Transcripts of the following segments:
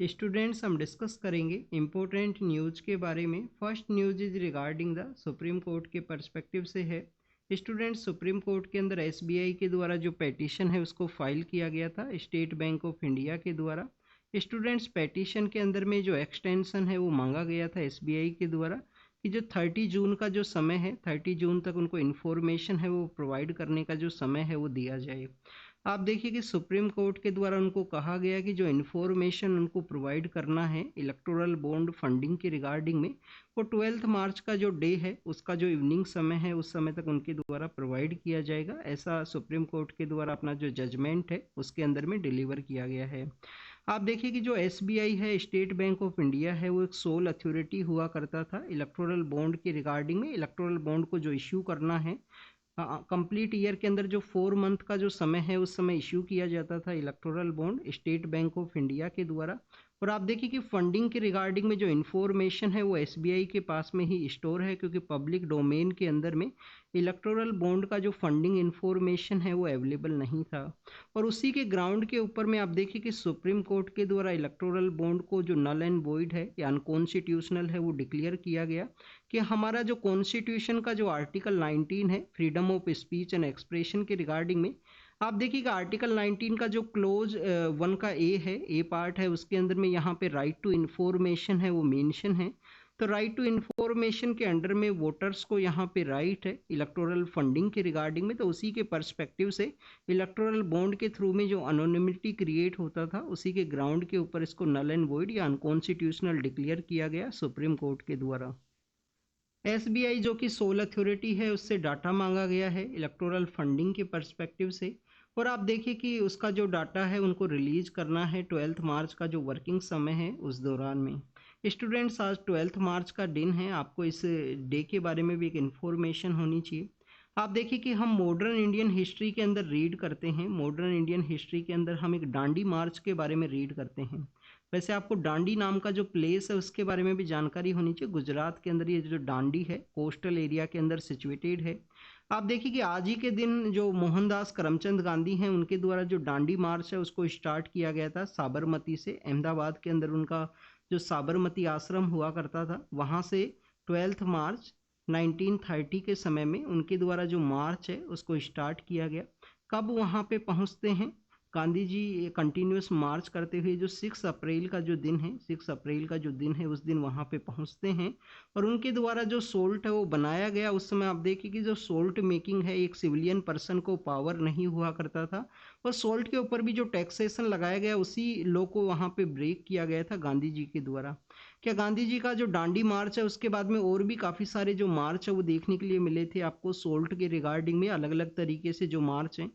Students, हम discuss करेंगे important news के बारे में। First news is regarding the supreme court के पर्सपेक्टिव से है। स्टूडेंट्स, सुप्रीम कोर्ट के अंदर एसबीआई के द्वारा जो पेटिशन है उसको फाइल किया गया था स्टेट बैंक ऑफ इंडिया के द्वारा। स्टूडेंट्स, पेटिशन के अंदर में जो एक्सटेंशन है वो मांगा गया था एसबीआई के द्वारा कि जो 30 जून का जो समय है, 30 जून तक उनको इन्फॉर्मेशन है वो प्रोवाइड करने का जो समय है वो दिया जाए। आप देखिए कि सुप्रीम कोर्ट के द्वारा उनको कहा गया कि जो इन्फॉर्मेशन उनको प्रोवाइड करना है इलेक्टोरल बॉन्ड फंडिंग के रिगार्डिंग में, वो 12 मार्च का जो डे है उसका जो इवनिंग समय है उस समय तक उनके द्वारा प्रोवाइड किया जाएगा। ऐसा सुप्रीम कोर्ट के द्वारा अपना जो जजमेंट है उसके अंदर में डिलीवर किया गया है। आप देखिए कि जो एसबीआई है, स्टेट बैंक ऑफ इंडिया है, वो एक सोल अथॉरिटी हुआ करता था इलेक्टोरल बॉन्ड के रिगार्डिंग में। इलेक्टोरल बॉन्ड को जो इश्यू करना है कंप्लीट ईयर के अंदर जो 4 मंथ का जो समय है उस समय इश्यू किया जाता था electoral bond state bank of India के द्वारा। और आप देखिए कि फंडिंग के रिगार्डिंग में जो इन्फॉर्मेशन है वो एसबीआई के पास में ही स्टोर है, क्योंकि पब्लिक डोमेन के अंदर में इलेक्टोरल बॉन्ड का जो फंडिंग इन्फॉर्मेशन है वो अवेलेबल नहीं था। और उसी के ग्राउंड के ऊपर में आप देखिए कि सुप्रीम कोर्ट के द्वारा इलेक्टोरल बॉन्ड को जो नल एंड वॉइड है या अनकॉन्स्टिट्यूशनल है वो डिक्लेयर किया गया कि हमारा जो कॉन्स्टिट्यूशन का जो आर्टिकल 19 है freedom of speech and expression के रिगार्डिंग में, आप देखिएगा आर्टिकल 19 का जो क्लोज 1 का ए है, ए पार्ट है, उसके अंदर में यहाँ पे राइट टू इन्फॉर्मेशन है वो मेंशन है। तो राइट टू इन्फॉर्मेशन के अंडर में वोटर्स को यहाँ पे राइट है इलेक्टोरल फंडिंग के रिगार्डिंग में। तो उसी के पर्सपेक्टिव से इलेक्टोरल बॉन्ड के थ्रू में जो अनोनिमिटी क्रिएट होता था उसी के ग्राउंड के ऊपर इसको नल एंड वॉइड या अनकॉन्स्टिट्यूशनल डिक्लेयर किया गया सुप्रीम कोर्ट के द्वारा। एसबीआई जो कि सोल अथॉरिटी है उससे डाटा मांगा गया है इलेक्टोरल फंडिंग के पर्सपेक्टिव से। और आप देखिए कि उसका जो डाटा है उनको रिलीज करना है 12 मार्च का जो वर्किंग समय है उस दौरान में। स्टूडेंट्स, आज 12 मार्च का दिन है, आपको इस डे के बारे में भी एक इन्फॉर्मेशन होनी चाहिए। आप देखिए कि हम मॉडर्न इंडियन हिस्ट्री के अंदर रीड करते हैं, मॉडर्न इंडियन हिस्ट्री के अंदर हम एक डांडी मार्च के बारे में रीड करते हैं। वैसे आपको डांडी नाम का जो प्लेस है उसके बारे में भी जानकारी होनी चाहिए। गुजरात के अंदर ये जो डांडी है कोस्टल एरिया के अंदर सिचुएटेड है। आप देखिए कि आज ही के दिन जो मोहनदास करमचंद गांधी हैं उनके द्वारा जो डांडी मार्च है उसको स्टार्ट किया गया था साबरमती से। अहमदाबाद के अंदर उनका जो साबरमती आश्रम हुआ करता था वहाँ से 12 मार्च 1930 के समय में उनके द्वारा जो मार्च है उसको स्टार्ट किया गया। कब वहाँ पे पहुँचते हैं गांधी जी कंटिन्यूस मार्च करते हुए, जो 6 अप्रैल का जो दिन है, 6 अप्रैल का जो दिन है उस दिन वहाँ पे पहुँचते हैं। और उनके द्वारा जो सोल्ट है वो बनाया गया। उस समय आप देखिए कि जो सोल्ट मेकिंग है एक सिविलियन पर्सन को पावर नहीं हुआ करता था, और सोल्ट के ऊपर भी जो टैक्सेशन लगाया गया उसी लॉ को वहाँ पे ब्रेक किया गया था गांधी जी के द्वारा। क्या गांधी जी का जो डांडी मार्च है उसके बाद में और भी काफ़ी सारे जो मार्च है वो देखने के लिए मिले थे आपको सोल्ट के रिगार्डिंग में, अलग अलग तरीके से जो मार्च हैं।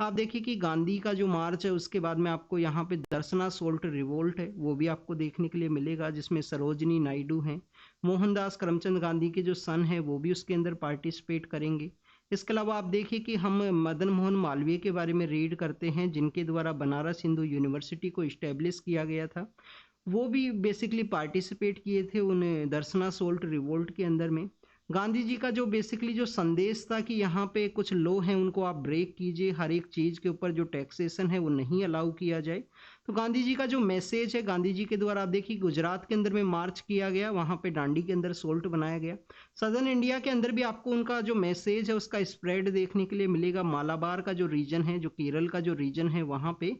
आप देखिए कि गांधी का जो मार्च है उसके बाद में आपको यहाँ पे दर्शना सोल्ट रिवोल्ट है वो भी आपको देखने के लिए मिलेगा, जिसमें सरोजनी नायडू हैं, मोहनदास करमचंद गांधी के जो सन है वो भी उसके अंदर पार्टिसिपेट करेंगे। इसके अलावा आप देखिए कि हम मदन मोहन मालवीय के बारे में रीड करते हैं जिनके द्वारा बनारस हिंदू यूनिवर्सिटी को इस्टेब्लिश किया गया था। वो भी बेसिकली पार्टिसिपेट किए थे उन दर्शना सोल्ट रिवोल्ट के अंदर में। गांधी जी का जो बेसिकली जो संदेश था कि यहाँ पे कुछ लॉ हैं उनको आप ब्रेक कीजिए, हर एक चीज़ के ऊपर जो टैक्सेशन है वो नहीं अलाउ किया जाए। तो गांधी जी का जो मैसेज है गांधी जी के द्वारा, आप देखिए गुजरात के अंदर में मार्च किया गया, वहाँ पे दांडी के अंदर सोल्ट बनाया गया। सदर्न इंडिया के अंदर भी आपको उनका जो मैसेज है उसका स्प्रेड देखने के लिए मिलेगा। मालाबार का जो रीजन है, जो केरल का जो रीजन है, वहाँ पे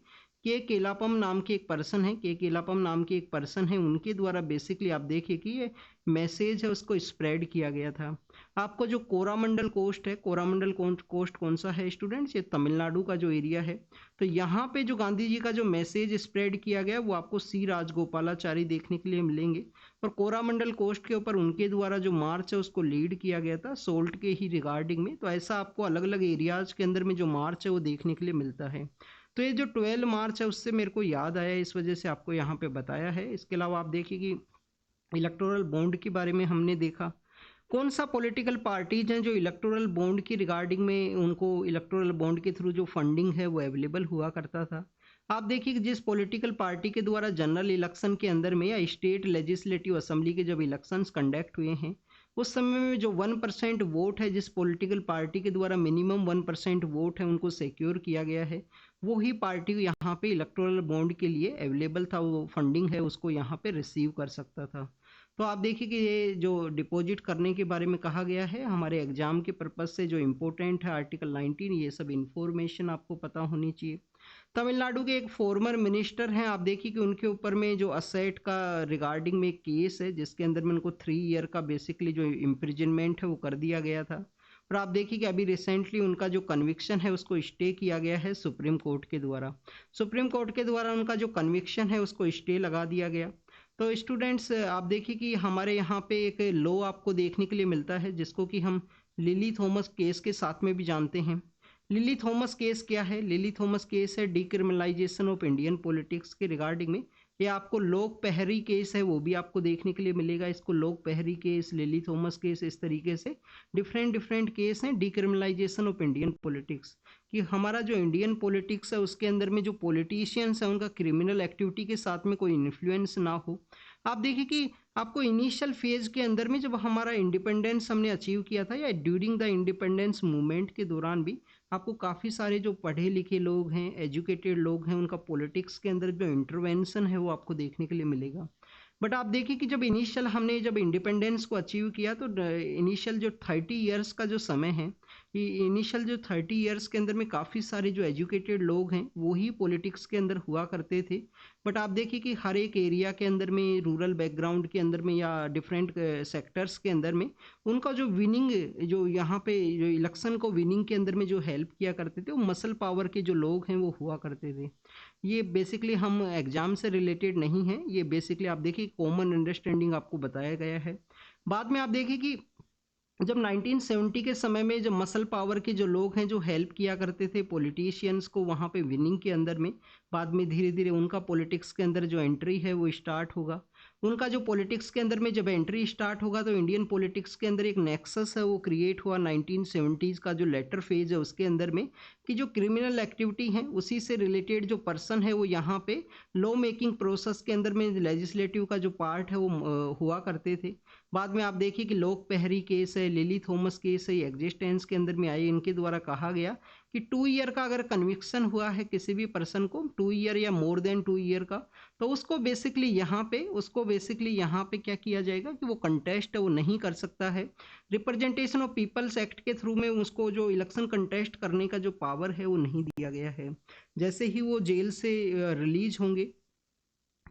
के केलापम नाम के एक पर्सन है, के केलापम नाम के एक पर्सन है, उनके द्वारा बेसिकली आप देखिए कि ये मैसेज है उसको स्प्रेड किया गया था। आपको जो कोरामंडल कोस्ट है, कोरामंडल कोस्ट कौन सा है स्टूडेंट्स? ये तमिलनाडु का जो एरिया है। तो यहाँ पे जो गांधी जी का जो मैसेज स्प्रेड किया गया वो आपको सी राजगोपालाचारी देखने के लिए मिलेंगे। और कोरामंडल कोस्ट के ऊपर उनके द्वारा जो मार्च है उसको लीड किया गया था सोल्ट के ही रिगार्डिंग में। तो ऐसा आपको अलग अलग एरियाज के अंदर में जो मार्च है वो देखने के लिए मिलता है। तो ये जो 12 मार्च है उससे मेरे को याद आया, इस वजह से आपको यहाँ पे बताया है। इसके अलावा आप देखिए कि इलेक्टोरल बॉन्ड के बारे में हमने देखा, कौन सा पॉलिटिकल पार्टीज हैं जो इलेक्टोरल बॉन्ड की रिगार्डिंग में उनको इलेक्टोरल बॉन्ड के थ्रू जो फंडिंग है वो अवेलेबल हुआ करता था। आप देखिए कि जिस पॉलिटिकल पार्टी के द्वारा जनरल इलेक्शन के अंदर में या स्टेट लेजिस्लेटिव असेंबली के जब इलेक्शंस कंडक्ट हुए हैं उस समय में जो 1% वोट है, जिस पॉलिटिकल पार्टी के द्वारा मिनिमम 1% वोट है उनको सिक्योर किया गया है, वो ही पार्टी यहाँ पे इलेक्टोरल बॉन्ड के लिए अवेलेबल था, वो फंडिंग है उसको यहाँ पे रिसीव कर सकता था। तो आप देखिए कि ये जो डिपॉजिट करने के बारे में कहा गया है हमारे एग्जाम के पर्पज से जो इम्पोर्टेंट है आर्टिकल 19, ये सब इंफॉर्मेशन आपको पता होनी चाहिए। तमिलनाडु के एक फॉर्मर मिनिस्टर हैं, आप देखिए कि उनके ऊपर में जो असेट का रिगार्डिंग में एक केस है जिसके अंदर में उनको 3 ईयर का बेसिकली जो इम्प्रिजनमेंट है वो कर दिया गया था। और आप देखिए कि अभी रिसेंटली उनका जो कन्विक्शन है उसको स्टे किया गया है सुप्रीम कोर्ट के द्वारा। सुप्रीम कोर्ट के द्वारा उनका जो कन्विक्शन है उसको स्टे लगा दिया गया। तो स्टूडेंट्स आप देखिए कि हमारे यहाँ पे एक लॉ आपको देखने के लिए मिलता है जिसको कि हम लिली थॉमस केस के साथ में भी जानते हैं। लिली थॉमस केस क्या है? लिली थॉमस केस है डीक्रिमिनलाइजेशन ऑफ इंडियन पॉलिटिक्स के रिगार्डिंग में। ये आपको लोक पहरी केस है वो भी आपको देखने के लिए मिलेगा। इसको लोक पहरी केस, लिली थॉमस केस, इस तरीके से डिफरेंट डिफरेंट केस हैं डीक्रिमिनलाइजेशन ऑफ इंडियन पॉलिटिक्स, कि हमारा जो इंडियन पॉलिटिक्स है उसके अंदर में जो पॉलिटिशियंस हैं उनका क्रिमिनल एक्टिविटी के साथ में कोई इन्फ्लुएंस ना हो। आप देखिए कि आपको इनिशियल फेज के अंदर में जब हमारा इंडिपेंडेंस हमने अचीव किया था या ड्यूरिंग द इंडिपेंडेंस मूवमेंट के दौरान भी आपको काफ़ी सारे जो पढ़े लिखे लोग हैं, एजुकेटेड लोग हैं, उनका पॉलिटिक्स के अंदर जो इंटरवेंशन है वो आपको देखने के लिए मिलेगा। बट आप देखिए कि हमने जब इंडिपेंडेंस को अचीव किया तो इनिशियल जो 30 ईयर्स का जो समय है, इनिशियल जो 30 ईयर्स के अंदर में काफ़ी सारे जो एजुकेटेड लोग हैं वो ही पॉलिटिक्स के अंदर हुआ करते थे। बट आप देखिए कि हर एक एरिया के अंदर में, रूरल बैकग्राउंड के अंदर में या डिफरेंट सेक्टर्स के अंदर में उनका जो विनिंग, जो यहाँ पे जो इलेक्शन को विनिंग के अंदर में जो हेल्प किया करते थे वो मसल पावर के जो लोग हैं वो हुआ करते थे। ये बेसिकली हम एग्जाम से रिलेटेड नहीं है, ये बेसिकली आप देखिए कॉमन अंडरस्टैंडिंग आपको बताया गया है। बाद में आप देखिए कि जब 1970 के समय में जब मसल पावर के जो लोग हैं जो हेल्प किया करते थे पॉलिटिशियंस को वहाँ पे विनिंग के अंदर में, बाद में धीरे धीरे उनका पॉलिटिक्स के अंदर जो एंट्री है वो स्टार्ट होगा। उनका जो पॉलिटिक्स के अंदर में जब एंट्री स्टार्ट होगा तो इंडियन पॉलिटिक्स के अंदर एक नेक्सस है वो क्रिएट हुआ 1970s का जो लेटर फेज है उसके अंदर में, कि जो क्रिमिनल एक्टिविटी है उसी से रिलेटेड जो पर्सन है वो यहाँ पे लॉ मेकिंग प्रोसेस के अंदर में लेजिस्लेटिव का जो पार्ट है वो हुआ करते थे। बाद में आप देखिए कि लोक पहरी केस है, लिली थॉमस केस है, ये एग्जिस्टेंस के अंदर में आए, इनके द्वारा कहा गया कि 2 ईयर का अगर कन्विक्शन हुआ है किसी भी पर्सन को, 2 ईयर या मोर देन 2 ईयर का, तो उसको बेसिकली यहाँ पे क्या किया जाएगा कि वो कंटेस्ट है वो नहीं कर सकता है। रिप्रेजेंटेशन ऑफ पीपल्स एक्ट के थ्रू में उसको जो इलेक्शन कंटेस्ट करने का जो पावर है वो नहीं दिया गया है। जैसे ही वो जेल से रिलीज होंगे,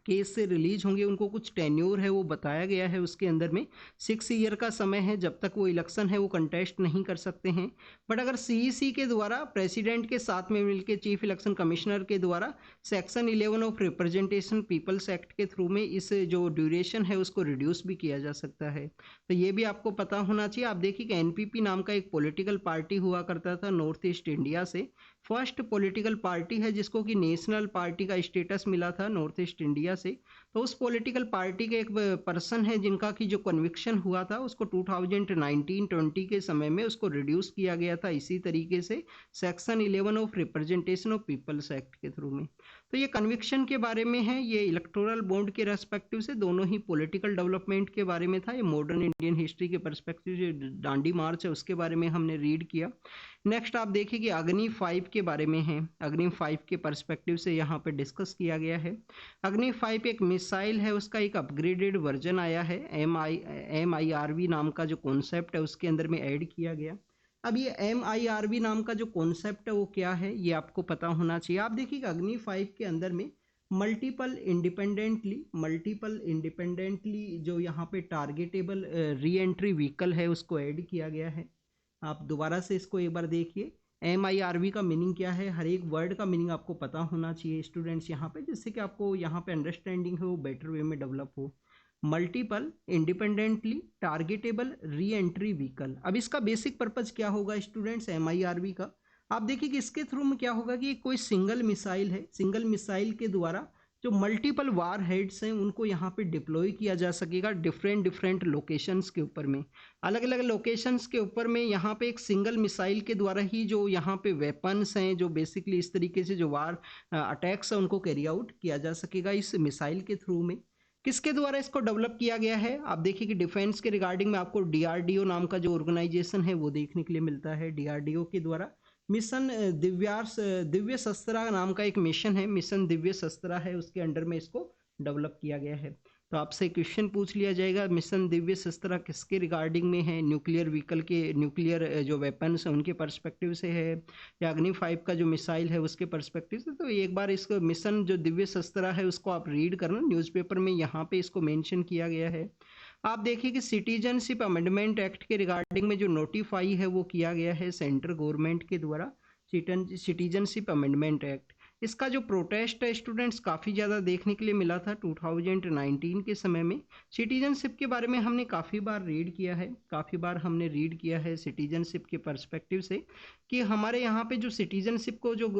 केस से रिलीज होंगे, उनको कुछ टेन्योर है वो बताया गया है उसके अंदर में 6 ईयर का समय है, जब तक वो इलेक्शन है वो कंटेस्ट नहीं कर सकते हैं। बट अगर सीईसी के द्वारा प्रेसिडेंट के साथ में मिलकर चीफ इलेक्शन कमिश्नर के द्वारा section 11 of representation peoples act के थ्रू में इस जो ड्यूरेशन है उसको रिड्यूस भी किया जा सकता है। तो ये भी आपको पता होना चाहिए। आप देखिए कि एनपीपी नाम का एक पॉलिटिकल पार्टी हुआ करता था नॉर्थ ईस्ट इंडिया से, फर्स्ट पॉलिटिकल पार्टी है जिसको कि नेशनल पार्टी का स्टेटस मिला था नॉर्थ ईस्ट इंडिया से। तो उस पॉलिटिकल पार्टी के एक पर्सन है जिनका कि जो कन्विक्शन हुआ था उसको 2019-20 के समय में उसको रिड्यूस किया गया था इसी तरीके से section 11 of representation of peoples act के थ्रू में। तो ये कन्विक्शन के बारे में है, ये इलेक्टोरल बॉन्ड के रेस्पेक्टिव से दोनों ही पॉलिटिकल डेवलपमेंट के बारे में था। ये मॉडर्न इंडियन हिस्ट्री के परस्पेक्टिव जो दांडी मार्च है उसके बारे में हमने रीड किया। नेक्स्ट आप देखिए कि अग्नि 5 के बारे में है, अग्नि 5 के पर्सपेक्टिव से यहाँ पे डिस्कस किया गया है। अग्नि 5 एक मिसाइल है, उसका एक अपग्रेडेड वर्जन आया है, MIRV नाम का जो कॉन्सेप्ट है उसके अंदर में ऐड किया गया। अब ये MIRV नाम का जो कॉन्सेप्ट है वो क्या है ये आपको पता होना चाहिए। आप देखिए अग्नि 5 के अंदर में मल्टीपल इंडिपेंडेंटली जो यहाँ पे टारगेटेबल री एंट्री व्हीकल है उसको ऐड किया गया है। आप दोबारा से इसको एक बार देखिए, MIRV का मीनिंग क्या है, हर एक वर्ड का मीनिंग आपको पता होना चाहिए स्टूडेंट्स यहाँ पे, जिससे कि आपको यहाँ पे अंडरस्टैंडिंग है वो बेटर वे में डेवलप हो। Multiple independently targetable re entry vehicle, अब इसका बेसिक पर्पज क्या होगा स्टूडेंट्स MIRV का? आप देखिए कि इसके थ्रू में क्या होगा कि कोई सिंगल मिसाइल है, सिंगल मिसाइल के द्वारा जो मल्टीपल वार हेड्स हैं उनको यहाँ पे डिप्लॉय किया जा सकेगा डिफरेंट लोकेशंस के ऊपर में, अलग अलग लोकेशंस के ऊपर में। यहाँ पे एक सिंगल मिसाइल के द्वारा ही जो यहाँ पे वेपन्स हैं, जो बेसिकली इस तरीके से जो वार अटैक्स हैं उनको कैरी आउट किया जा सकेगा इस मिसाइल के थ्रू में। किसके द्वारा इसको डेवलप किया गया है? आप देखिए कि डिफेंस के रिगार्डिंग में आपको DRDO नाम का जो ऑर्गेनाइजेशन है वो देखने के लिए मिलता है, DRDO के द्वारा मिशन दिव्य शस्त्रा नाम का एक मिशन है, मिशन दिव्य शस्त्रा है, उसके अंडर में इसको डेवलप किया गया है। तो आपसे क्वेश्चन पूछ लिया जाएगा मिशन दिव्य शस्त्रा किसके रिगार्डिंग में है, न्यूक्लियर व्हीकल के, न्यूक्लियर जो वेपन्स हैं उनके पर्सपेक्टिव से है, या अग्नि 5 का जो मिसाइल है उसके पर्सपेक्टिव से। तो एक बार इसको मिशन जो दिव्य शस्त्रा है उसको आप रीड करना, न्यूज़पेपर में यहाँ पे इसको मेंशन किया गया है। आप देखिए कि सिटीजनशिप अमेंडमेंट एक्ट के रिगार्डिंग में जो नोटिफाई है वो किया गया है सेंट्रल गवर्नमेंट के द्वारा, सिटीजनशिप अमेंडमेंट एक्ट। इसका जो प्रोटेस्ट है स्टूडेंट्स काफ़ी ज़्यादा देखने के लिए मिला था 2019 के समय में। सिटीजनशिप के बारे में हमने काफ़ी बार रीड किया है, काफ़ी बार हमने रीड किया है सिटीजनशिप के पर्सपेक्टिव से, कि हमारे यहाँ पे जो सिटीजनशिप को जो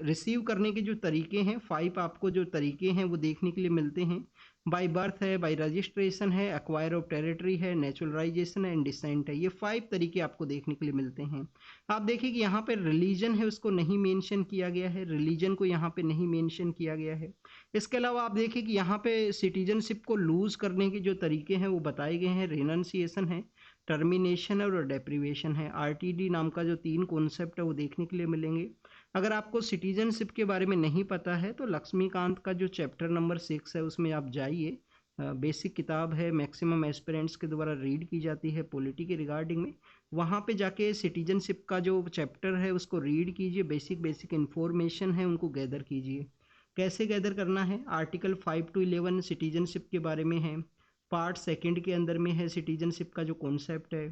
रिसीव करने के जो तरीके हैं, 5 आपको जो तरीके हैं वो देखने के लिए मिलते हैं। बाय बर्थ है, बाय रजिस्ट्रेशन है, एक्वायर ऑफ टेरिटरी है, नेचुरलाइजेशन है, एंड डिसेंट है। ये 5 तरीके आपको देखने के लिए मिलते हैं। आप देखिए कि यहाँ पे रिलीजन है उसको नहीं मेंशन किया गया है, रिलीजन को यहाँ पे नहीं मेंशन किया गया है। इसके अलावा आप देखिए कि यहाँ पे सिटीजनशिप को लूज करने के जो तरीके हैं वो बताए गए हैं, रिनंसिएशन है, टर्मिनेशन है और डेप्रीवेशन है। आरटीडी नाम का जो 3 कॉन्सेप्ट है वो देखने के लिए मिलेंगे। अगर आपको सिटीजनशिप के बारे में नहीं पता है तो लक्ष्मीकांत का जो चैप्टर नंबर 6 है उसमें आप जाइए, बेसिक किताब है, मैक्सिमम एस्पिरेंट्स के द्वारा रीड की जाती है पॉलिटी के रिगार्डिंग में। वहाँ पे जाके सिटीजनशिप का जो चैप्टर है उसको रीड कीजिए, बेसिक इन्फॉर्मेशन है उनको गैदर कीजिए। कैसे गैदर करना है, आर्टिकल 5 to 11 सिटीजनशिप के बारे में है, पार्ट 2 के अंदर में है सिटीजनशिप का जो कॉन्सेप्ट है।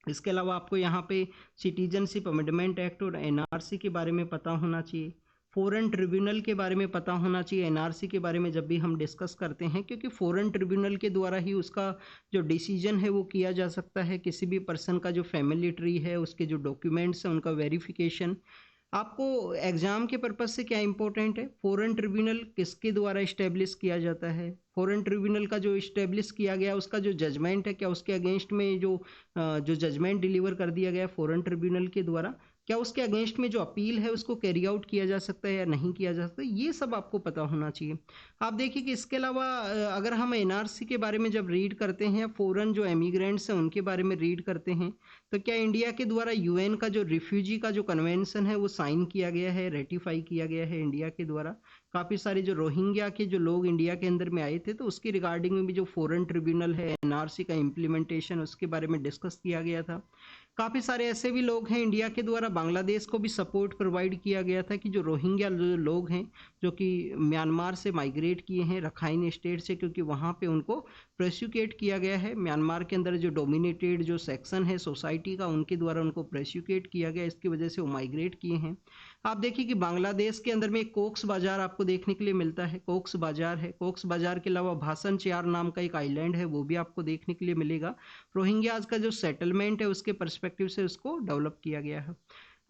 इसके अलावा आपको यहाँ पे सिटीजनशिप अमेंडमेंट एक्ट और एनआरसी के बारे में पता होना चाहिए, फॉरेन ट्रिब्यूनल के बारे में पता होना चाहिए एनआरसी के बारे में जब भी हम डिस्कस करते हैं, क्योंकि फॉरेन ट्रिब्यूनल के द्वारा ही उसका जो डिसीजन है वो किया जा सकता है। किसी भी पर्सन का जो फैमिली ट्री है, उसके जो डॉक्यूमेंट्स हैं उनका वेरिफिकेशन। आपको एग्जाम के पर्पज से क्या इंपॉर्टेंट है, फॉरेन ट्रिब्यूनल किसके द्वारा इस्टेब्लिश किया जाता है, फॉरेन ट्रिब्यूनल का जो इस्टेब्लिश किया गया उसका जो जजमेंट है, क्या उसके अगेंस्ट में जो जजमेंट डिलीवर कर दिया गया फॉरेन ट्रिब्यूनल के द्वारा, क्या उसके अगेंस्ट में जो अपील है उसको कैरी आउट किया जा सकता है या नहीं किया जा सकता, ये सब आपको पता होना चाहिए। आप देखिए कि इसके अलावा अगर हम एनआरसी के बारे में जब रीड करते हैं, फॉरेन जो एमिग्रेंट्स हैं उनके बारे में रीड करते हैं, तो क्या इंडिया के द्वारा यूएन का जो रिफ्यूजी का जो कन्वेंशन है वो साइन किया गया है, रेटिफाई किया गया है इंडिया के द्वारा। काफ़ी सारे जो रोहिंग्या के जो लोग इंडिया के अंदर में आए थे तो उसकी रिगार्डिंग में भी जो फॉरेन ट्रिब्यूनल है, एनआरसी का इम्प्लीमेंटेशन, उसके बारे में डिस्कस किया गया था। काफ़ी सारे ऐसे भी लोग हैं इंडिया के द्वारा बांग्लादेश को भी सपोर्ट प्रोवाइड किया गया था कि जो रोहिंग्या लोग हैं जो कि म्यांमार से माइग्रेट किए हैं रखाइन स्टेट से, क्योंकि वहाँ पे उनको प्रोसिक्यूट किया गया है। म्यांमार के अंदर जो डोमिनेटेड जो सेक्शन है सोसाइटी का, उनके द्वारा उनको प्रोसिक्यूट किया गया, इसकी वजह से वो माइग्रेट किए हैं। आप देखिए कि बांग्लादेश के अंदर में एक कोक्स बाजार आपको देखने के लिए मिलता है, कोक्स बाजार है। कोक्स बाजार के अलावा भाषण चियार नाम का एक आइलैंड है, वो भी आपको देखने के लिए मिलेगा। रोहिंग्याज का जो सेटलमेंट है उसके पर्सपेक्टिव से उसको डेवलप किया गया है।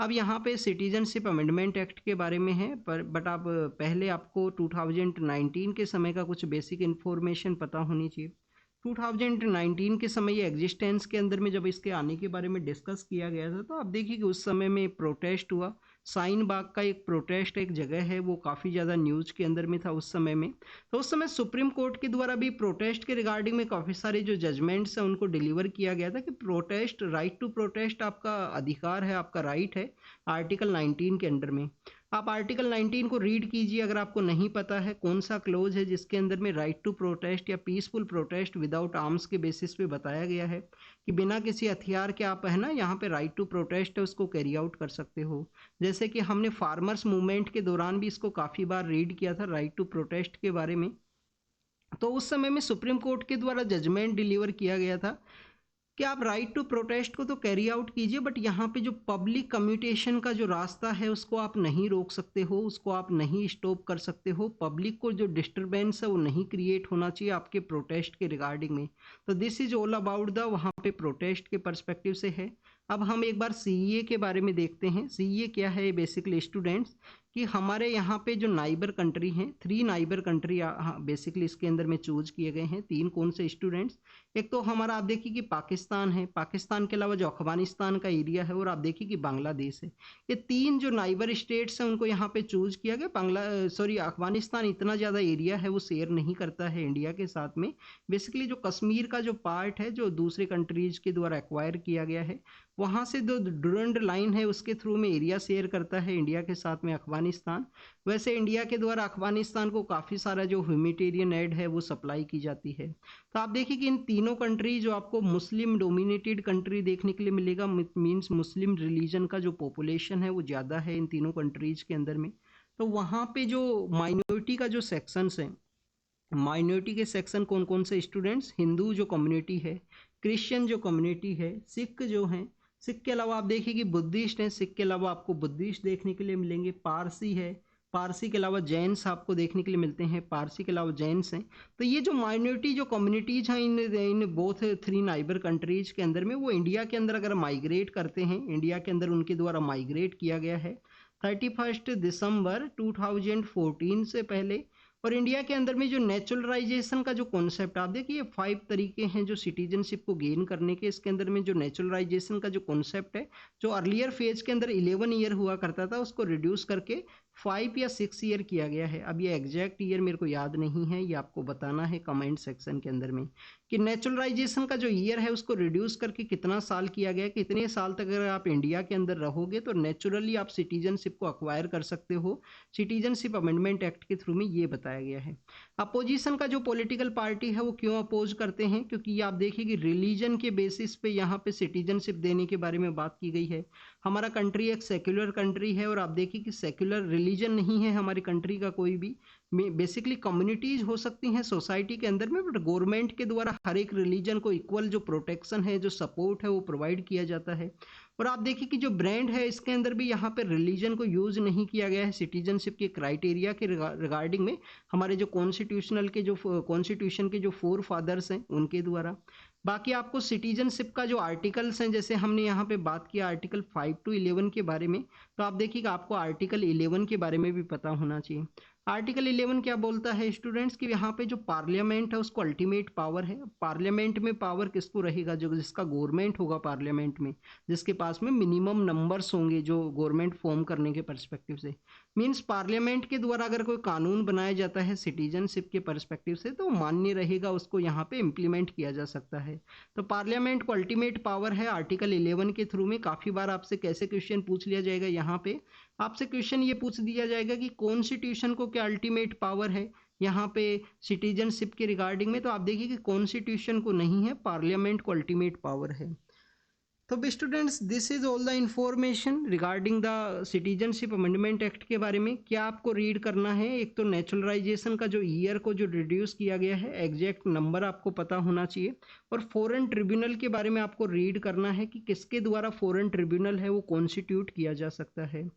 अब यहाँ पे सिटीजनशिप अमेंडमेंट एक्ट के बारे में है, बट आप पहले आपको 2019 के समय का कुछ बेसिक इन्फॉर्मेशन पता होनी चाहिए। 2019 के समय ये एग्जिस्टेंस के अंदर में जब इसके आने के बारे में डिस्कस किया गया था, तो आप देखिए कि उस समय में प्रोटेस्ट हुआ। साइन बाग का एक प्रोटेस्ट एक जगह है, वो काफ़ी ज़्यादा न्यूज़ के अंदर में था उस समय में। तो उस समय सुप्रीम कोर्ट के द्वारा भी प्रोटेस्ट के रिगार्डिंग में काफ़ी सारे जो जजमेंट्स हैं उनको डिलीवर किया गया था कि प्रोटेस्ट, राइट टू प्रोटेस्ट आपका अधिकार है, आपका राइट है आर्टिकल 19 के अंडर में। आप आर्टिकल 19 को रीड कीजिए अगर आपको नहीं पता है कौन सा क्लोज है जिसके अंदर में राइट टू प्रोटेस्ट या पीसफुल प्रोटेस्ट विदाउट आर्म्स के बेसिस पे बताया गया है कि बिना किसी हथियार के आप है ना यहाँ पे राइट टू प्रोटेस्ट है उसको कैरी आउट कर सकते हो। जैसे कि हमने फार्मर्स मूवमेंट के दौरान भी इसको काफ़ी बार रीड किया था राइट टू प्रोटेस्ट के बारे में। तो उस समय में सुप्रीम कोर्ट के द्वारा जजमेंट डिलीवर किया गया था कि आप राइट टू प्रोटेस्ट को तो कैरी आउट कीजिए, बट यहाँ पे जो पब्लिक कम्यूनिकेशन का जो रास्ता है उसको आप नहीं रोक सकते हो, उसको आप नहीं स्टॉप कर सकते हो। पब्लिक को जो डिस्टर्बेंस है वो नहीं क्रिएट होना चाहिए आपके प्रोटेस्ट के रिगार्डिंग में। तो this is all about the वहाँ पे प्रोटेस्ट के पर्सपेक्टिव से है। अब हम एक बार सीईए के बारे में देखते हैं। सीईए क्या है बेसिकली स्टूडेंट्स, कि हमारे यहाँ पे जो नाइबर कंट्री हैं, 3 नाइबर कंट्री बेसिकली इसके अंदर में चूज किए गए हैं। 3 कौन से स्टूडेंट्स? एक तो हमारा आप देखिए कि पाकिस्तान है, पाकिस्तान के अलावा जो अफगानिस्तान का एरिया है, और आप देखिए कि बांग्लादेश है। ये 3 जो नाइबर स्टेट्स हैं उनको यहाँ पे चूज किया गया। अफगानिस्तान इतना ज़्यादा एरिया है वो शेयर नहीं करता है इंडिया के साथ में। बेसिकली जो कश्मीर का जो पार्ट है जो दूसरे कंट्रीज के द्वारा एक्वायर किया गया है, वहाँ से जो डुरंड लाइन है उसके थ्रू में एरिया शेयर करता है इंडिया के साथ में अफगानिस्तान। वैसे इंडिया के द्वारा अफगानिस्तान को काफ़ी सारा जो ह्यूमैनिटेरियन एड है वो सप्लाई की जाती है। तो आप देखिए कि इन तीनों कंट्री जो आपको मुस्लिम डोमिनेटेड कंट्री देखने के लिए मिलेगा, मीन्स मुस्लिम रिलीजन का जो पॉपुलेशन है वो ज़्यादा है इन तीनों कंट्रीज के अंदर में। तो वहाँ पे जो माइनॉरिटी का जो सेक्शंस है, माइनॉरिटी के सेक्शन कौन कौन से स्टूडेंट्स? हिंदू जो कम्युनिटी है, क्रिश्चियन जो कम्युनिटी है, सिख जो हैं, सिख के अलावा आप देखिए कि बुद्धिस्ट हैं, सिख के अलावा आपको बुद्धिस्ट देखने के लिए मिलेंगे, पारसी है, पारसी के अलावा जैन्स आपको देखने के लिए मिलते हैं, पारसी के अलावा जैन्स हैं। तो ये जो माइनॉरिटी जो कम्युनिटीज हैं इन बोथ 3 नाइबर कंट्रीज के अंदर में, वो इंडिया के अंदर अगर माइग्रेट करते हैं, इंडिया के अंदर उनके द्वारा माइग्रेट किया गया है 31 दिसंबर 2014 से पहले। और इंडिया के अंदर में जो नेचुरलाइजेशन का जो कॉन्सेप्ट, आप देखिए 5 तरीके हैं जो सिटीजनशिप को गेन करने के। इसके अंदर में जो नेचुरलाइजेशन का जो कॉन्सेप्ट है, जो अर्लियर फेज के अंदर 11 ईयर हुआ करता था, उसको रिड्यूस करके 5 या 6 ईयर किया गया है। अब ये एग्जैक्ट ईयर मेरे को याद नहीं है, ये आपको बताना है कमेंट सेक्शन के अंदर में कि नेचुरलाइजेशन का जो ईयर है उसको रिड्यूस करके कितना साल किया गया, कितने साल तक अगर आप इंडिया के अंदर रहोगे तो नेचुरली आप सिटीजनशिप को अक्वायर कर सकते हो। सिटीजनशिप अमेंडमेंट एक्ट के थ्रू में ये बताया गया है। अपोजिशन का जो पॉलिटिकल पार्टी है वो क्यों अपोज करते हैं? क्योंकि ये आप देखिए कि रिलीजन के बेसिस पे यहाँ पे सिटीजनशिप देने के बारे में बात की गई है। हमारा कंट्री एक सेक्युलर कंट्री है, और आप देखिए कि सेक्युलर रिलीजन नहीं है हमारी कंट्री का कोई भी। बेसिकली कम्युनिटीज हो सकती हैं सोसाइटी के अंदर में, बट गवर्नमेंट के द्वारा हर एक रिलीजन को इक्वल जो प्रोटेक्शन है, जो सपोर्ट है वो प्रोवाइड किया जाता है। और आप देखिए कि जो ब्रांड है इसके अंदर भी यहाँ पे रिलीजन को यूज नहीं किया गया है सिटीजनशिप के क्राइटेरिया के रिगार्डिंग में, हमारे जो कॉन्स्टिट्यूशन के जो 4 फादर्स हैं उनके द्वारा। बाकी आपको सिटीजनशिप का जो आर्टिकल्स हैं, जैसे हमने यहाँ पे बात किया आर्टिकल 5 to 11 के बारे में, तो आप देखिएगा आपको आर्टिकल 11 के बारे में भी पता होना चाहिए। आर्टिकल 11 क्या बोलता है स्टूडेंट्स कि यहाँ पे जो पार्लियामेंट है उसको अल्टीमेट पावर है। पार्लियामेंट में पावर किसको रहेगा? जो जिसका गवर्नमेंट होगा पार्लियामेंट में, जिसके पास में मिनिमम नंबर्स होंगे जो गवर्नमेंट फॉर्म करने के परस्पेक्टिव से। मीन्स पार्लियामेंट के द्वारा अगर कोई कानून बनाया जाता है सिटीजनशिप के परस्पेक्टिव से तो मान्य रहेगा, उसको यहाँ पे इम्प्लीमेंट किया जा सकता है। तो पार्लियामेंट को अल्टीमेट पावर है आर्टिकल 11 के थ्रू में। काफ़ी बार आपसे कैसे क्वेश्चन पूछ लिया जाएगा, यहाँ पे आपसे क्वेश्चन ये पूछ दिया जाएगा कि कॉन्स्टिट्यूशन को क्या अल्टीमेट पावर है यहाँ पे सिटीजनशिप के रिगार्डिंग में। तो आप देखिए कि कॉन्स्टिट्यूशन को नहीं है, पार्लियामेंट को अल्टीमेट पावर है। तो students this is all the information regarding the citizenship amendment act के बारे में। क्या आपको रीड करना है? एक तो नेचुरलाइजेशन का जो ईयर को जो रिड्यूस किया गया है, एग्जैक्ट नंबर आपको पता होना चाहिए। और फॉरेन ट्रिब्यूनल के बारे में आपको रीड करना है कि किसके द्वारा फॉरेन ट्रिब्यूनल है वो कॉन्स्टिट्यूट किया जा सकता है।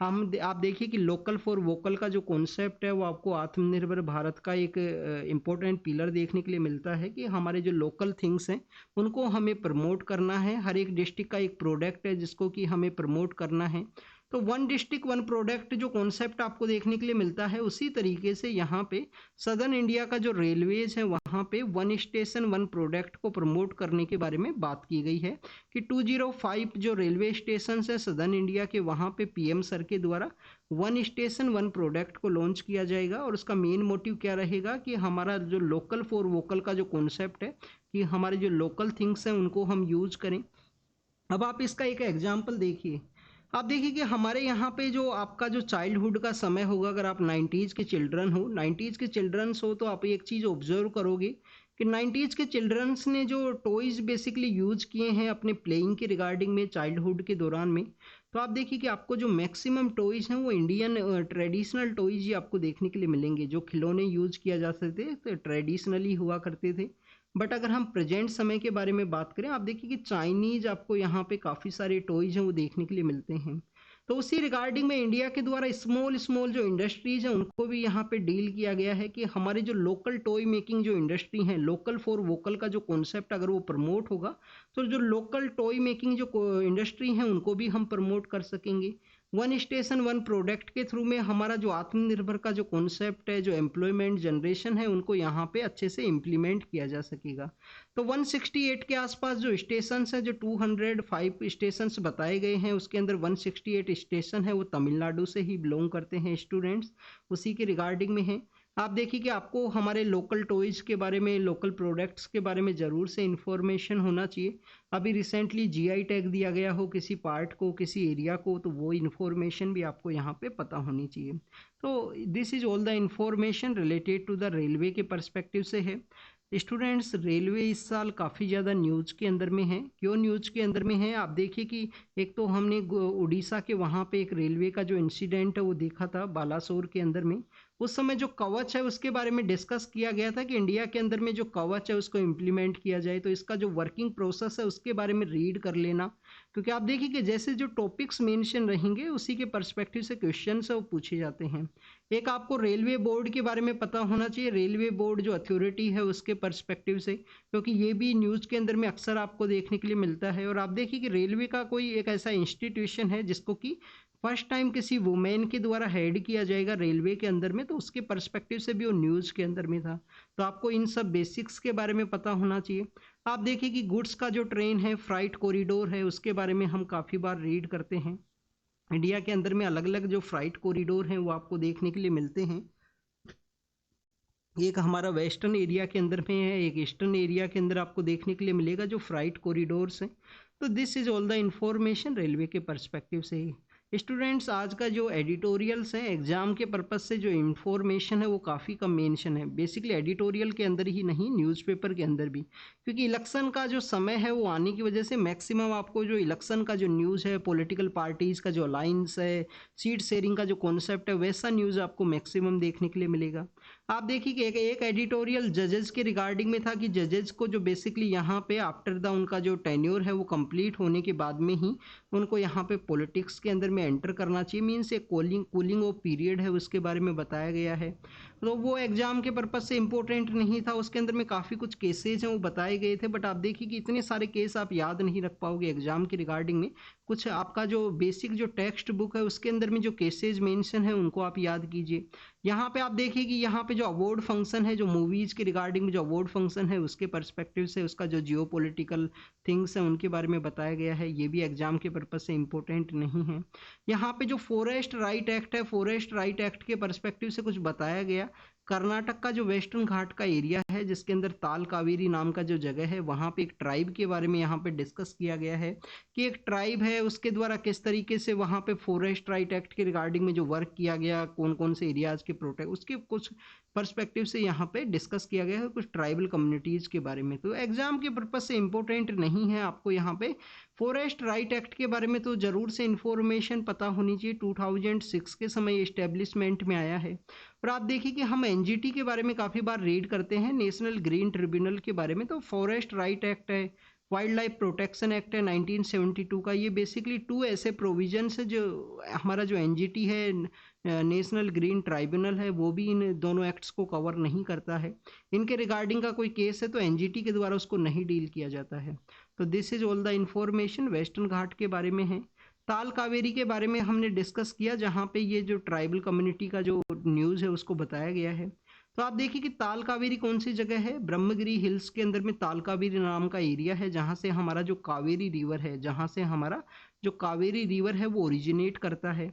आप देखिए कि लोकल फॉर वोकल का जो कॉन्सेप्ट है वो आपको आत्मनिर्भर भारत का एक इम्पोर्टेंट पिलर देखने के लिए मिलता है कि हमारे जो लोकल थिंग्स हैं उनको हमें प्रमोट करना है। हर एक डिस्ट्रिक्ट का एक प्रोडक्ट है जिसको कि हमें प्रमोट करना है। तो 1 डिस्ट्रिक्ट 1 प्रोडक्ट जो कॉन्सेप्ट आपको देखने के लिए मिलता है, उसी तरीके से यहाँ पे सदर्न इंडिया का जो रेलवेज है वहाँ पे 1 स्टेशन 1 प्रोडक्ट को प्रमोट करने के बारे में बात की गई है कि 205 जो रेलवे स्टेशन है सदर्न इंडिया के, वहाँ पे पीएम सर के द्वारा 1 स्टेशन 1 प्रोडक्ट को लॉन्च किया जाएगा। और उसका मेन मोटिव क्या रहेगा कि हमारा जो लोकल फॉर वोकल का जो कॉन्सेप्ट है कि हमारे जो लोकल थिंग्स हैं उनको हम यूज करें। अब आप इसका एक एग्जाम्पल देखिए। आप देखिए कि हमारे यहाँ पे जो आपका जो चाइल्डहुड का समय होगा, अगर आप 90s के चिल्ड्रन हो, 90s के चिल्ड्रंस हो, तो आप एक चीज़ ऑब्जर्व करोगे कि 90s के चिल्ड्रंस ने जो टॉयज़ बेसिकली यूज किए हैं अपने प्लेइंग के रिगार्डिंग में चाइल्डहुड के दौरान में, तो आप देखिए कि आपको जो मैक्सिमम टॉयज़ हैं वो इंडियन ट्रेडिशनल टॉयज़ ही आपको देखने के लिए मिलेंगे। जो खिलौने यूज किया जाते थे तो ट्रेडिशनली हुआ करते थे। बट अगर हम प्रेजेंट समय के बारे में बात करें, आप देखिए कि चाइनीज आपको यहाँ पे काफ़ी सारे टॉयज हैं वो देखने के लिए मिलते हैं। तो उसी रिगार्डिंग में इंडिया के द्वारा स्मॉल स्मॉल जो इंडस्ट्रीज हैं उनको भी यहाँ पे डील किया गया है कि हमारे जो लोकल टॉय मेकिंग जो इंडस्ट्री है, लोकल फॉर वोकल का जो कॉन्सेप्ट अगर वो प्रमोट होगा तो जो लोकल टॉय मेकिंग जो इंडस्ट्री है उनको भी हम प्रमोट कर सकेंगे। वन स्टेशन वन प्रोडक्ट के थ्रू में हमारा जो आत्मनिर्भर का जो कॉन्सेप्ट है, जो एम्प्लॉयमेंट जनरेशन है, उनको यहाँ पे अच्छे से इम्प्लीमेंट किया जा सकेगा। तो 168 के आसपास जो स्टेशन है, जो 205 स्टेशन बताए गए हैं, उसके अंदर 168 स्टेशन है वो तमिलनाडु से ही बिलोंग करते हैं स्टूडेंट्स, उसी के रिगार्डिंग में है। आप देखिए कि आपको हमारे लोकल टॉयज के बारे में, लोकल प्रोडक्ट्स के बारे में ज़रूर से इंफॉर्मेशन होना चाहिए। अभी रिसेंटली जीआई टैग दिया गया हो किसी पार्ट को, किसी एरिया को, तो वो इन्फॉर्मेशन भी आपको यहाँ पे पता होनी चाहिए। तो this is all the information related to the railway के पर्सपेक्टिव से है। स्टूडेंट्स, रेलवे इस साल काफ़ी ज़्यादा न्यूज़ के अंदर में है। क्यों न्यूज़ के अंदर में है? आप देखिए कि एक तो हमने उड़ीसा के वहाँ पे एक रेलवे का जो इंसिडेंट है वो देखा था बालासोर के अंदर में। उस समय जो कवच है उसके बारे में डिस्कस किया गया था कि इंडिया के अंदर में जो कवच है उसको इम्प्लीमेंट किया जाए, तो इसका जो वर्किंग प्रोसेस है उसके बारे में रीड कर लेना, क्योंकि आप देखिए कि जैसे जो टॉपिक्स मेंशन रहेंगे उसी के पर्सपेक्टिव से क्वेश्चन है वो पूछे जाते हैं। एक आपको रेलवे बोर्ड के बारे में पता होना चाहिए, रेलवे बोर्ड जो अथॉरिटी है उसके पर्सपेक्टिव से, क्योंकि ये भी न्यूज़ के अंदर में अक्सर आपको देखने के लिए मिलता है। और आप देखिए कि रेलवे का कोई एक ऐसा इंस्टीट्यूशन है जिसको कि फर्स्ट टाइम किसी वुमेन के द्वारा हेड किया जाएगा रेलवे के अंदर में, तो उसके पर्सपेक्टिव से भी वो न्यूज़ के अंदर में था। तो आपको इन सब बेसिक्स के बारे में पता होना चाहिए। आप देखिए कि गुड्स का जो ट्रेन है, फ्राइट कॉरिडोर है, उसके बारे में हम काफ़ी बार रीड करते हैं। इंडिया के अंदर में अलग अलग जो फ्राइट कॉरिडोर हैं वो आपको देखने के लिए मिलते हैं। एक हमारा वेस्टर्न एरिया के अंदर में है, एक ईस्टर्न एरिया के अंदर आपको देखने के लिए मिलेगा जो फ्राइट कॉरिडोर्स हैं। तो this is all the information railway के पर्सपेक्टिव से ही। स्टूडेंट्स, आज का जो एडिटोरियल्स हैं एग्जाम के पर्पज से जो इंफॉर्मेशन है वो काफ़ी कम मेंशन है, बेसिकली एडिटोरियल के अंदर ही नहीं, न्यूज़पेपर के अंदर भी, क्योंकि इलेक्शन का जो समय है वो आने की वजह से मैक्सिमम आपको जो इलेक्शन का जो न्यूज़ है, पॉलिटिकल पार्टीज़ का जो अलाइंस है, सीट शेयरिंग का जो कॉन्सेप्ट है, वैसा न्यूज़ आपको मैक्सिमम देखने के लिए मिलेगा। आप देखिए कि एक एडिटोरियल जजेस के रिगार्डिंग में था कि जजेस को जो बेसिकली यहाँ पे आफ्टर द उनका जो टेन्योर है वो कंप्लीट होने के बाद में ही उनको यहाँ पे पॉलिटिक्स के अंदर में एंटर करना चाहिए, मीन्स एक कूलिंग ऑफ पीरियड है उसके बारे में बताया गया है। तो वो एग्जाम के पर्पज से इम्पोर्टेंट नहीं था, उसके अंदर में काफ़ी कुछ केसेज हैं वो बताए गए थे, बट आप देखिए कि इतने सारे केस आप याद नहीं रख पाओगे एग्जाम के रिगार्डिंग में। कुछ आपका जो बेसिक जो टेक्स्ट बुक है उसके अंदर में जो केसेज मेंशन है उनको आप याद कीजिए। यहाँ पे आप देखिए कि यहाँ पे जो अवार्ड फंक्शन है, जो मूवीज़ के रिगार्डिंग में जो अवार्ड फंक्शन है उसके पर्सपेक्टिव से उसका जो जियो पॉलिटिकल थिंग्स है उनके बारे में बताया गया है, ये भी एग्जाम के पर्पज से इम्पोर्टेंट नहीं है। यहाँ पे जो फॉरेस्ट राइट एक्ट है, फॉरेस्ट राइट एक्ट के पर्सपेक्टिव से कुछ बताया गया। कर्नाटक का जो वेस्टर्न घाट का एरिया है जिसके अंदर ताल कावेरी नाम का जो जगह है, वहाँ पे एक ट्राइब के बारे में यहाँ पे डिस्कस किया गया है कि एक ट्राइब है उसके द्वारा किस तरीके से वहाँ पे फॉरेस्ट राइट एक्ट के रिगार्डिंग में जो वर्क किया गया, कौन कौन से एरियाज के प्रोटेक्ट, उसके कुछ पर्सपेक्टिव से यहाँ पे डिस्कस किया गया है कुछ ट्राइबल कम्युनिटीज़ के बारे में। तो एग्जाम के पर्पज से इम्पोर्टेंट नहीं है, आपको यहाँ पे फॉरेस्ट राइट एक्ट के बारे में तो ज़रूर से इन्फॉर्मेशन पता होनी चाहिए, 2006 के समय इस्टेब्लिशमेंट में आया है। और आप देखिए कि हम एनजीटी के बारे में काफ़ी बार रीड करते हैं, नेशनल ग्रीन ट्रिब्यूनल के बारे में, तो फॉरेस्ट राइट एक्ट है, वाइल्ड लाइफ प्रोटेक्शन एक्ट है 1972 का, ये बेसिकली 2 ऐसे प्रोविजंस है जो हमारा जो एनजीटी है, नेशनल ग्रीन ट्राइब्यूनल है, वो भी इन दोनों एक्ट्स को कवर नहीं करता है। इनके रिगार्डिंग का कोई केस है तो एनजीटी के द्वारा उसको नहीं डील किया जाता है। तो this is all the information western Ghat के बारे में है। ताल कावेरी के बारे में हमने डिस्कस किया, जहाँ पे ये जो ट्राइबल कम्युनिटी का जो न्यूज़ है उसको बताया गया है। तो आप देखिए कि ताल कावेरी कौन सी जगह है, ब्रह्मगिरी हिल्स के अंदर में ताल कावेरी नाम का एरिया है, जहाँ से हमारा जो कावेरी रिवर है, जहाँ से हमारा जो कावेरी रिवर है वो ओरिजिनेट करता है।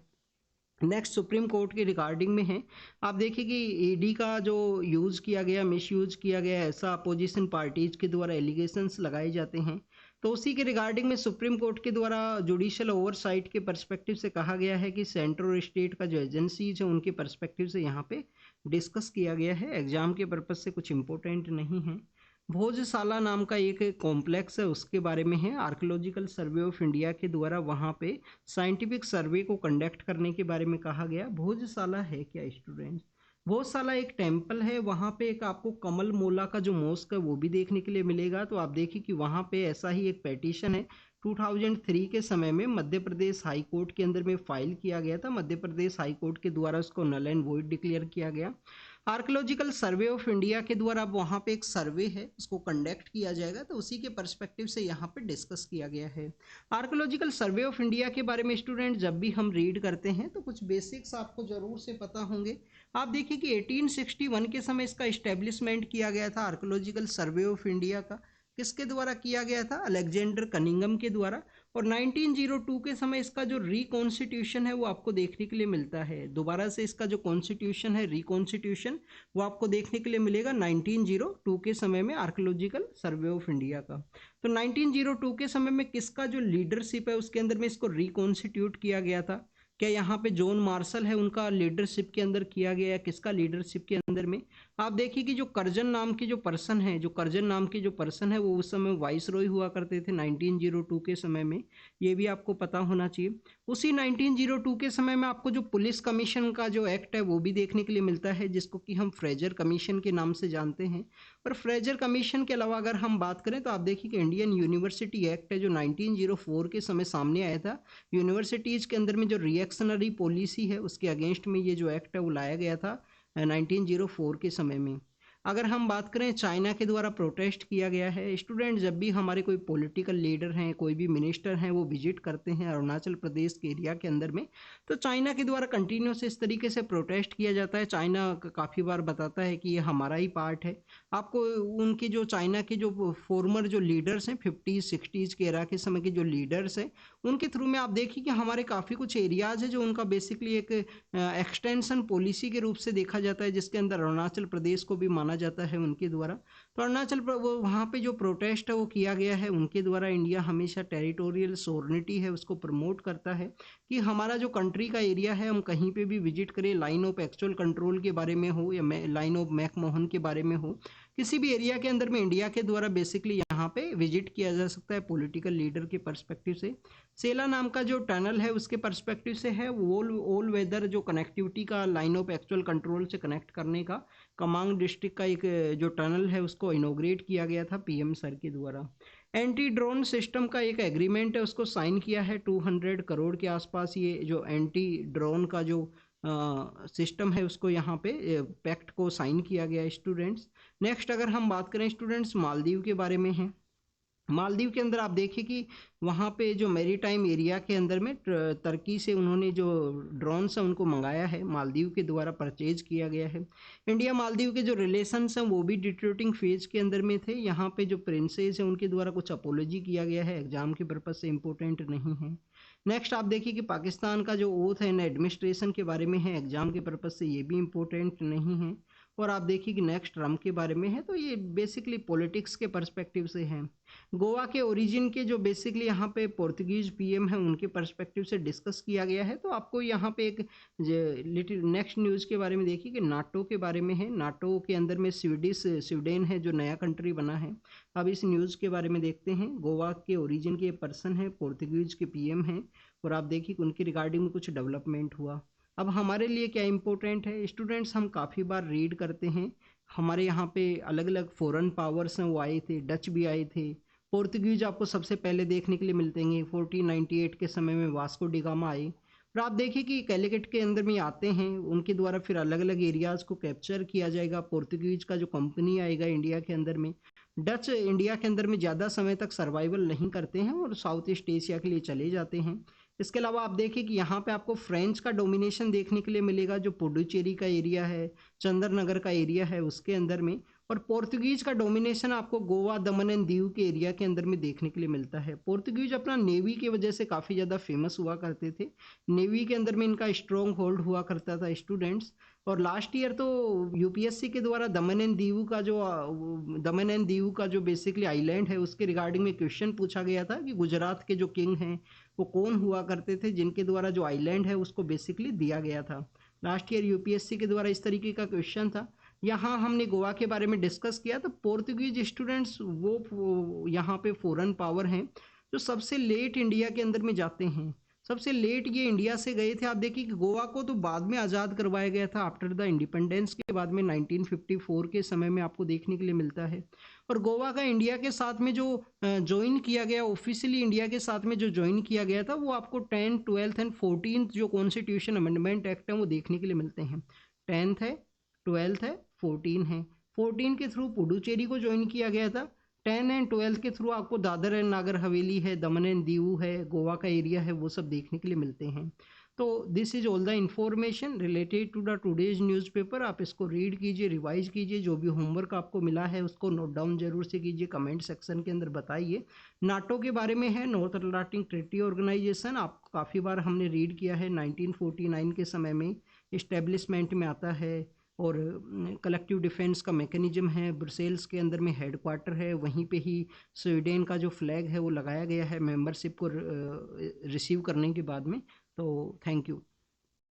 नेक्स्ट सुप्रीम कोर्ट के रिगार्डिंग में है। आप देखिए कि ईडी का जो यूज़ किया गया, मिस यूज़ किया गया, ऐसा अपोजिशन पार्टीज के द्वारा एलिगेशंस लगाए जाते हैं। तो उसी के रिगार्डिंग में सुप्रीम कोर्ट के द्वारा जुडिशियल ओवरसाइट के पर्सपेक्टिव से कहा गया है कि सेंट्रल और स्टेट का जो एजेंसीज है उनके पर्सपेक्टिव से यहाँ पे डिस्कस किया गया है, एग्जाम के पर्पज से कुछ इंपॉर्टेंट नहीं है। भोजशाला नाम का एक कॉम्प्लेक्स है उसके बारे में है, आर्कियोलॉजिकल सर्वे ऑफ इंडिया के द्वारा वहाँ पे साइंटिफिक सर्वे को कंडक्ट करने के बारे में कहा गया। भोजशाला है क्या स्टूडेंट्स? भोजशाला एक टेम्पल है, वहाँ पे एक आपको कमल मोला का जो मॉस्क है वो भी देखने के लिए मिलेगा। तो आप देखिए कि वहाँ पे ऐसा ही एक पेटिशन है 2003 के समय में मध्य प्रदेश हाई कोर्ट के अंदर में फाइल किया गया था, मध्य प्रदेश हाई कोर्ट के द्वारा उसको नल एंड वॉइड डिक्लेयर किया गया। आर्कोलॉजिकल सर्वे ऑफ इंडिया के द्वारा वहाँ पे एक सर्वे है उसको कंडक्ट किया जाएगा, तो उसी के पर्सपेक्टिव से यहाँ पे डिस्कस किया गया है। आर्कोलॉजिकल सर्वे ऑफ इंडिया के बारे में स्टूडेंट जब भी हम रीड करते हैं तो कुछ बेसिक्स आपको जरूर से पता होंगे। आप देखिए कि 1861 के समय इसका इस्टेब्लिशमेंट किया गया था, आर्कोलॉजिकल सर्वे ऑफ इंडिया का। किसके द्वारा किया गया था? अलेक्जेंडर कनिंगम के द्वारा। और 1902 के समय इसका जो रिकॉन्स्टिट्यूशन है वो आपको देखने के लिए मिलता है। दोबारा से इसका जो कॉन्स्टिट्यूशन है, रिकॉन्स्टिट्यूशन, वो आपको देखने के लिए मिलेगा 1902 के समय में, आर्कोलॉजिकल सर्वे ऑफ इंडिया का। तो 1902 के समय में किसका जो लीडरशिप है उसके अंदर में इसको रिकॉन्स्टिट्यूट किया गया था? क्या यहाँ पे जॉन मार्शल है उनका लीडरशिप के अंदर किया गया है? किसका लीडरशिप के अंदर में? आप देखिए कि जो कर्जन नाम के जो पर्सन है, वो उस समय वाइस रॉय हुआ करते थे 1902 के समय में, ये भी आपको पता होना चाहिए। उसी 1902 के समय में आपको जो पुलिस कमीशन का जो एक्ट है वो भी देखने के लिए मिलता है, जिसको कि हम फ्रेजर कमीशन के नाम से जानते हैं। और फ्रेजर कमीशन के अलावा अगर हम बात करें तो आप देखिए कि इंडियन यूनिवर्सिटी एक्ट है जो 1904 के समय सामने आया था। यूनिवर्सिटीज के अंदर में जो रिएक्शनरी पॉलिसी है उसके अगेंस्ट में ये जो एक्ट है वो लाया गया था 1904 के समय में। अगर हम बात करें चाइना के द्वारा प्रोटेस्ट किया गया है। स्टूडेंट जब भी हमारे कोई पॉलिटिकल लीडर हैं, कोई भी मिनिस्टर हैं, वो विजिट करते हैं अरुणाचल प्रदेश के एरिया के अंदर में, तो चाइना के द्वारा कंटिन्यूस इस तरीके से प्रोटेस्ट किया जाता है। चाइना काफ़ी बार बताता है कि ये हमारा ही पार्ट है। आपको उनके जो चाइना के जो फॉर्मर जो लीडर्स हैं 50s 60s के एरा के समय के जो लीडर्स हैं, उनके थ्रू में आप देखिए कि हमारे काफ़ी कुछ एरियाज है जो उनका बेसिकली एक एक्सटेंशन पॉलिसी के रूप से देखा जाता है, जिसके अंदर अरुणाचल प्रदेश को भी माना जाता है उनके द्वारा। तो अरुणाचल वो वहाँ पे जो प्रोटेस्ट है वो किया गया है उनके द्वारा। इंडिया हमेशा टेरिटोरियल सोवरेनिटी है उसको प्रमोट करता है कि हमारा जो कंट्री का एरिया है हम कहीं पे भी विजिट करें, लाइन ऑफ एक्चुअल कंट्रोल के बारे में हो या लाइन ऑफ मैकमोहन के बारे में हो, किसी भी एरिया के अंदर में इंडिया के द्वारा बेसिकली यहाँ पे विजिट किया जा सकता है पॉलिटिकल लीडर के पर्सपेक्टिव से। सेला नाम का जो टनल है उसके पर्सपेक्टिव से है, ऑल वेदर जो कनेक्टिविटी का लाइन ऑफ एक्चुअल कंट्रोल से कनेक्ट करने का कमांग डिस्ट्रिक्ट का एक जो टनल है उसको इनोग्रेट किया गया था पीएम सर के द्वारा। एंटी ड्रोन सिस्टम का एक एग्रीमेंट है उसको साइन किया है 200 करोड़ के आसपास। ये जो एंटी ड्रोन का जो सिस्टम है उसको यहाँ पे पैक्ट को साइन किया गया है स्टूडेंट्स। नेक्स्ट अगर हम बात करें स्टूडेंट्स मालदीव के बारे में है। मालदीव के अंदर आप देखिए कि वहाँ पे जो मैरीटाइम एरिया के अंदर में तुर्की से उन्होंने जो ड्रोन्स हैं उनको मंगाया है, मालदीव के द्वारा परचेज किया गया है। इंडिया मालदीव के जो रिलेशंस हैं वो भी डिटेरियोरेटिंग फेज के अंदर में थे। यहाँ पे जो प्रिंसेस हैं उनके द्वारा कुछ अपोलॉजी किया गया है, एग्जाम के पर्पज से इंपॉर्टेंट नहीं है। नेक्स्ट आप देखिए कि पाकिस्तान का जो ओथ है एडमिनिस्ट्रेशन के बारे में है, एग्जाम के पर्पज से ये भी इंपॉर्टेंट नहीं है। और आप देखिए कि नेक्स्ट ट्रम्प के बारे में है, तो ये बेसिकली पॉलिटिक्स के पर्सपेक्टिव से है। गोवा के ओरिजिन के जो बेसिकली यहाँ पे पोर्तुगीज पीएम है उनके पर्सपेक्टिव से डिस्कस किया गया है। तो आपको यहाँ पे एक लिटिल नेक्स्ट न्यूज़ के बारे में देखिए कि नाटो के बारे में है। नाटो के अंदर में स्वीडन है जो नया कंट्री बना है। अब इस न्यूज़ के बारे में देखते हैं। गोवा के ओरिजिन के पर्सन है, पोर्तुगीज के पीएम हैं, और आप देखिए कि उनकी रिगार्डिंग में कुछ डेवलपमेंट हुआ। अब हमारे लिए क्या इम्पोर्टेंट है स्टूडेंट्स, हम काफ़ी बार रीड करते हैं हमारे यहाँ पे अलग अलग फॉरेन पावर्स हैं वो आए थे, डच भी आए थे। पोर्तुगीज आपको सबसे पहले देखने के लिए मिलते हैं 1498 के समय में वास्को डी गामा आए। और आप देखिए कि कैलिकट के अंदर में आते हैं, उनके द्वारा फिर अलग अलग एरियाज़ को कैप्चर किया जाएगा। पोर्तुगीज का जो कंपनी आएगा इंडिया के अंदर में। डच इंडिया के अंदर में ज़्यादा समय तक सर्वाइवल नहीं करते हैं और साउथ ईस्ट एशिया के लिए चले जाते हैं। इसके अलावा आप देखिए कि यहाँ पे आपको फ्रेंच का डोमिनेशन देखने के लिए मिलेगा, जो पुडुचेरी का एरिया है, चंद्रनगर का एरिया है उसके अंदर में। और पोर्तुगीज का डोमिनेशन आपको गोवा, दमन एंड दीव के एरिया के अंदर में देखने के लिए मिलता है। पोर्तुगीज अपना नेवी की वजह से काफ़ी ज़्यादा फेमस हुआ करते थे। नेवी के अंदर में इनका स्ट्रॉन्ग होल्ड हुआ करता था स्टूडेंट्स। और लास्ट ईयर तो यूपीएससी के द्वारा दमन एंड दीव का जो बेसिकली आइलैंड है उसके रिगार्डिंग में क्वेश्चन पूछा गया था कि गुजरात के जो किंग हैं वो कौन हुआ करते थे, जिनके द्वारा जो आइलैंड है उसको बेसिकली दिया गया था। लास्ट ईयर यूपीएससी के द्वारा इस तरीके का क्वेश्चन था। यहाँ हमने गोवा के बारे में डिस्कस किया। तो पोर्तुगीज स्टूडेंट्स वो यहाँ पे फॉरेन पावर हैं जो सबसे लेट इंडिया के अंदर में जाते हैं। सबसे लेट ये इंडिया से गए थे। आप देखिए कि गोवा को तो बाद में आज़ाद करवाया गया था आफ्टर द इंडिपेंडेंस के बाद में 1954 के समय में आपको देखने के लिए मिलता है। और गोवा का इंडिया के साथ में जो ज्वाइन किया गया ऑफिशियली, इंडिया के साथ में जो ज्वाइन किया गया था वो आपको 10th, 12th एंड 14th जो कॉन्स्टिट्यूशन अमेंडमेंट एक्ट है वो देखने के लिए मिलते हैं। 10th है, 12th है, 14 है। 14 के थ्रू पुडुचेरी को ज्वाइन किया गया था। 10 एंड 12 के थ्रू आपको दादर एंड नागर हवेली है, दमन एंड दीव है, गोवा का एरिया है, वो सब देखने के लिए मिलते हैं। तो this is all the information related to the today's newspaper. आप इसको रीड कीजिए, रिवाइज कीजिए, जो भी होमवर्क आपको मिला है उसको नोट डाउन जरूर से कीजिए, कमेंट सेक्शन के अंदर बताइए। नाटो के बारे में है, नॉर्थ अटलांटिक ट्रीटी ऑर्गेनाइजेशन, आपको काफ़ी बार हमने रीड किया है, 1949 के समय में इस्टेब्लिशमेंट में आता है और कलेक्टिव डिफेंस का मैकेनिज्म है। ब्रुसेल्स के अंदर में हेडक्वार्टर है, वहीं पे ही स्वीडन का जो फ्लैग है वो लगाया गया है मेंबरशिप को रिसीव करने के बाद में। तो थैंक यू।